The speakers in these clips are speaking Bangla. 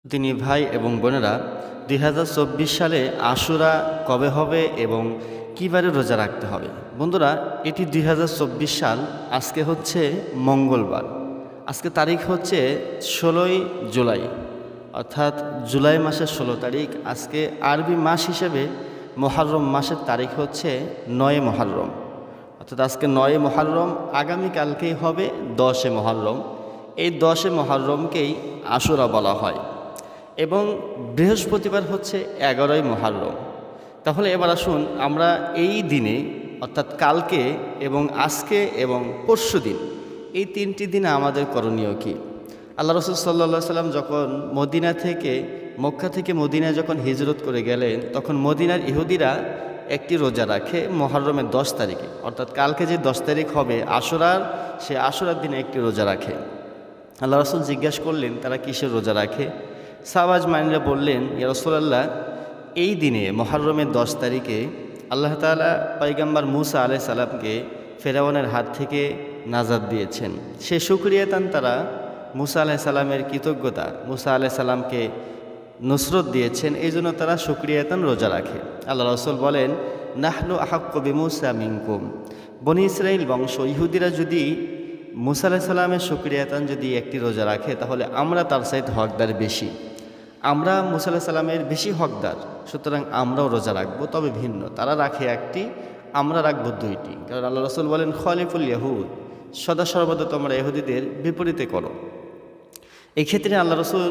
তিনি ভাই এবং বোনেরা ২০২৪ সালে আশুরা কবে হবে এবং কীবারে রোজা রাখতে হবে। বন্ধুরা, এটি ২০২৪ সাল। আজকে হচ্ছে মঙ্গলবার। আজকে তারিখ হচ্ছে ১৬ই জুলাই, অর্থাৎ জুলাই মাসের ১৬ তারিখ। আজকে আরবি মাস হিসেবে মুহররম মাসের তারিখ হচ্ছে ৯ মুহররম, অর্থাৎ আজকে ৯ মুহররম। আগামীকালকেই হবে ১০ মুহররম। এই ১০ মুহররমকেই আশুরা বলা হয় এবং বৃহস্পতিবার হচ্ছে ১১ই মুহররম। তাহলে এবার আসুন আমরা এই দিনে, অর্থাৎ কালকে এবং আজকে এবং পরশু দিন, এই 3টি দিনে আমাদের করণীয় কী। আল্লাহ রাসূল সাল্লাল্লাহু আলাইহি সাল্লাম যখন মক্কা থেকে মদিনায় যখন হিজরত করে গেলেন, তখন মদিনার ইহুদিরা একটি রোজা রাখে মুহররমের 10 তারিখে, অর্থাৎ কালকে যে 10 তারিখ হবে আশুরার, সে আশুরার দিনে একটি রোজা রাখে। আল্লাহ রাসূল জিজ্ঞাসা করলেন তারা কিসের রোজা রাখে। সাহাবাজ মাইনরা বললেন, ইয়া রাসূলুল্লাহ, এই দিনে মুহররমের 10 তারিখে আল্লাহ তাআলা পয়গম্বর মূসা আলাইহিস সালামকে ফেরাউনের হাত থেকে নাজাত দিয়েছেন। সে শুকরিয়াতান তারা মূসা আলাইহিস সালামের কৃতজ্ঞতা, মূসা আলাইহিস সালামকে নুসরত দিয়েছেন, এই জন্য তারা শুকরিয়াতান রোজা রাখে। আল্লাহ রাসূল বলেন, নাহনু আহাক্কু বিমূসা মিনকুম। বনী ইসরাইল বংশ ইহুদিরা যদি মূসা আলাইহিস সালামের শুকরিয়াতান যদি একটি রোজা রাখে, তাহলে আমরা তার চাইতে হকদার বেশি। আমরা মূসা আলাইহিস সালামের বেশি হকদার, সুতরাং আমরাও রোজা রাখবো, তবে ভিন্ন। তারা রাখে একটি, আমরা রাখবো 2টি। কারণ আল্লাহ রাসূল বলেন, খলিফুল ইয়াহুদ, সদা সর্বদা তোমরা ইহুদিদের বিপরীতে করো। এক্ষেত্রে আল্লাহ রাসূল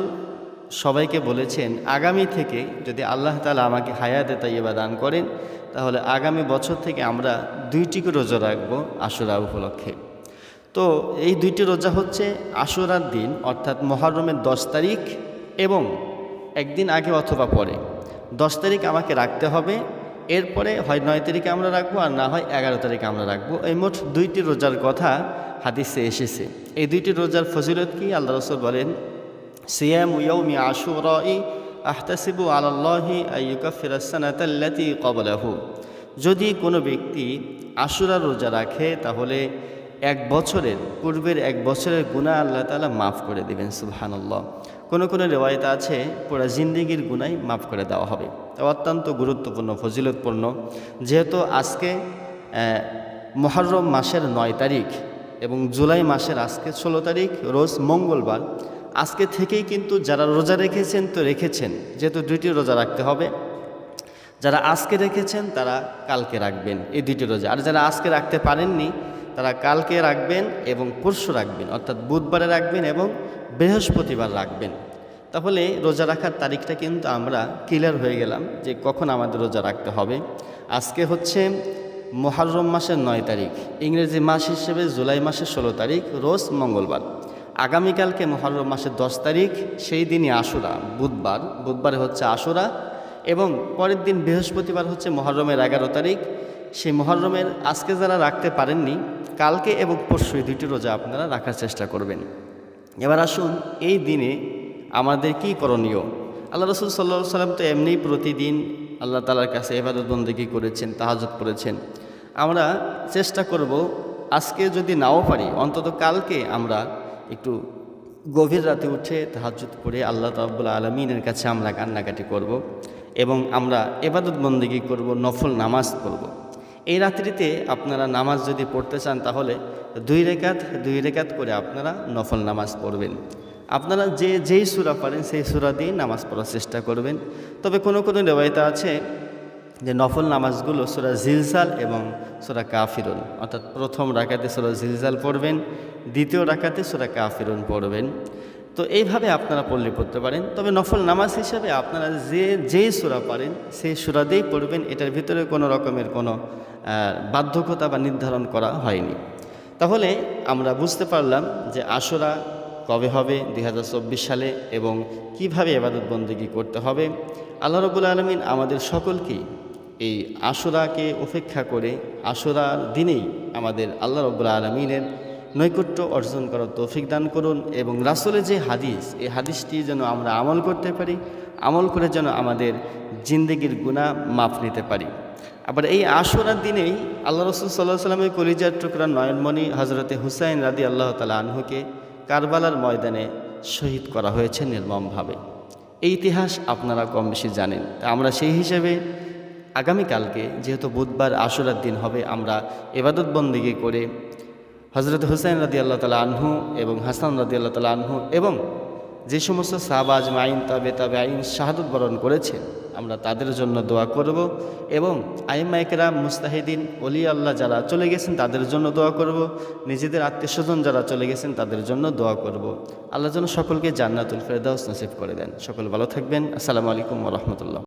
সবাইকে বলেছেন, আগামী থেকে যদি আল্লাহ তাআলা আমাকে হায়াতে তাইয়্যিবা দান করেন, তাহলে আগামী বছর থেকে আমরা 2টি করে রোজা রাখবো আশুরা উপলক্ষে। তো এই 2টি রোজা হচ্ছে আশুরার দিন, অর্থাৎ মুহররমের 10 তারিখ এবং একদিন আগে অথবা পরে। 10 তারিখ আমাকে রাখতে হবে, এরপরে হয় 9 তারিখে আমরা রাখবো, আর না হয় 11 তারিখে আমরা রাখবো। এই মোট 2টি রোজার কথা হাদিসে এসেছে। এই 2টি রোজার ফজিলত কি? আল্লাহ রাসূল বলেন, সিয়ামু ইয়াউমি আশুরাই আহতাসিবু আলাল্লাহি আইয়ুকাফিরাস সানাতাল্লাতী ক্বাবলাহু। যদি কোনো ব্যক্তি আশুরার রোজা রাখে, তাহলে পূর্বের এক বছরের গুনাহ আল্লাহ তাআলা মাফ করে দেবেন। সুবহানাল্লাহ। কোনো রিওয়ায়েত আছে পুরা জিন্দেগির গুনাহ মাফ করে দেওয়া হবে। অত্যন্ত গুরুত্বপূর্ণ, ফজিলতপূর্ণ। যেহেতু আজকে মুহররম মাসের 9 তারিখ এবং জুলাই মাসের আজকে 16 তারিখ, রোজ মঙ্গলবার। আজকে থেকেই কিন্তু যারা রোজা রেখেছেন তো রেখেছেন, যেহেতু 2টি রোজা রাখতে হবে। যারা আজকে রেখেছেন তারা কালকে রাখবেন এই 2টি রোজা, আর যারা আজকে রাখতে পারেননি তারা কালকে রাখবেন এবং পরশু রাখবেন, অর্থাৎ বুধবারে রাখবেন এবং বৃহস্পতিবার রাখবেন। তাহলে রোজা রাখার তারিখটা কিন্তু আমরা ক্লিয়ার হয়ে গেলাম যে কখন আমাদের রোজা রাখতে হবে। আজকে হচ্ছে মুহররম মাসের 9 তারিখ, ইংরেজি মাস হিসেবে জুলাই মাসের 16 তারিখ, রোজ মঙ্গলবার। আগামীকালকে মুহররম মাসের 10 তারিখ, সেই দিনই আশুরা, বুধবারে হচ্ছে আশুরা, এবং পরের দিন বৃহস্পতিবার হচ্ছে মুহররমের 11 তারিখ। সেই মুহররমের আজকে যারা রাখতে পারেননি, কালকে এবং পরশু এই 2টি রোজা আপনারা রাখার চেষ্টা করবেন। এবার আসুন এই দিনে আমাদের কি করণীয়। আল্লাহ রাসূল সাল্লাল্লাহু আলাইহি সাল্লাম তো এমনিই প্রতিদিন আল্লাহ তাআলার কাছে ইবাদত বন্দেগী করেছেন, তাহাজ্জুদ করেছেন। আমরা চেষ্টা করব, আজকে যদি নাও পারি, অন্তত কালকে আমরা একটু গভীর রাতে উঠে তাহাজ্জুদ পড়ে আল্লাহ রাব্বুল আলামিনের কাছে আমরা কান্নাকাটি করব এবং আমরা ইবাদত বন্দেগী করব, নফল নামাজ পড়ব। এই রাত্রিতে আপনারা নামাজ যদি পড়তে চান, তাহলে 2 রেকাত করে আপনারা নফল নামাজ পড়বেন। আপনারা যেই সূরা পারেন সেই সূরা দিয়ে নামাজ পড়ার চেষ্টা করবেন। তবে কোনো রিওয়ায়েত আছে যে নফল নামাজগুলো সূরা জিলজাল এবং সূরা কাফিরুন, অর্থাৎ প্রথম রাকাতে সূরা জিলজাল পড়বেন, দ্বিতীয় রাকাতে সূরা কাফিরুন পড়বেন। তো এইভাবে আপনারা পড়তে পারেন। তবে নফল নামাজ হিসাবে আপনারা যেই সূরা পারেন সেই সূরা দিয়েই পড়বেন। এটার ভিতরে কোনো রকমের কোনো বাধ্যকতা বা নির্ধারণ করা হয়নি। তাহলে আমরা বুঝতে পারলাম যে আশুরা কবে হবে 2024 সালে এবং কিভাবে ইবাদত বন্দেগী করতে হবে। আল্লাহ রাব্বুল আলামিন আমাদের সকলকেই এই আশুরাকে উপেক্ষা করে আশুরার দিনেই আমাদের আল্লাহ রাব্বুল আলামিনের নৈকট্য অর্জন করার তৌফিক দান করুন, এবং রাসূলের যে হাদিস, এই হাদিসটি যেন আমরা আমল করতে পারি, আমল করে যেন আমাদের জিন্দেগির গুনাহ মাফ নিতে পারি। আবার এই আশুরার দিনেই আল্লাহ রাসূল সাল্লাল্লাহু আলাইহি সাল্লামের কলিজার টুকরা নয়নমণি হযরতে হুসাইন রাদিয়াল্লাহু তাআলা আনহুকে কারবালার ময়দানে শহীদ করা হয়েছে নির্মমভাবে। এই ইতিহাস আপনারা কম বেশি জানেন। তা আমরা সেই হিসেবে আগামীকালকে যেহেতু বুধবার আশুরার দিন হবে, আমরা ইবাদত বন্দেগী করে হজরত হুসাইন রাদিয়াল্লাহু তাআলা আনহু এবং হাসান রাদিয়াল্লাহু তাআলা আনহু এবং যে সমস্ত সাহাবা আজমাইন তাবেঈন শাহাদত বরণ করেছেন, আমরা তাদের জন্য দোয়া করব এবং আইম্মায়ে কেরাম মুস্তাহিদিন ওলি আল্লাহ যারা চলে গেছেন তাদের জন্য দোয়া করব, নিজেদের আত্মীয়স্বজন যারা চলে গেছেন তাদের জন্য দোয়া করব। আল্লাহ যেন সকলকে জান্নাতুল ফেরদাউস নসিব করে দেন। সকল ভালো থাকবেন। আসসালামু আলাইকুম ওয়া রাহমাতুল্লাহ।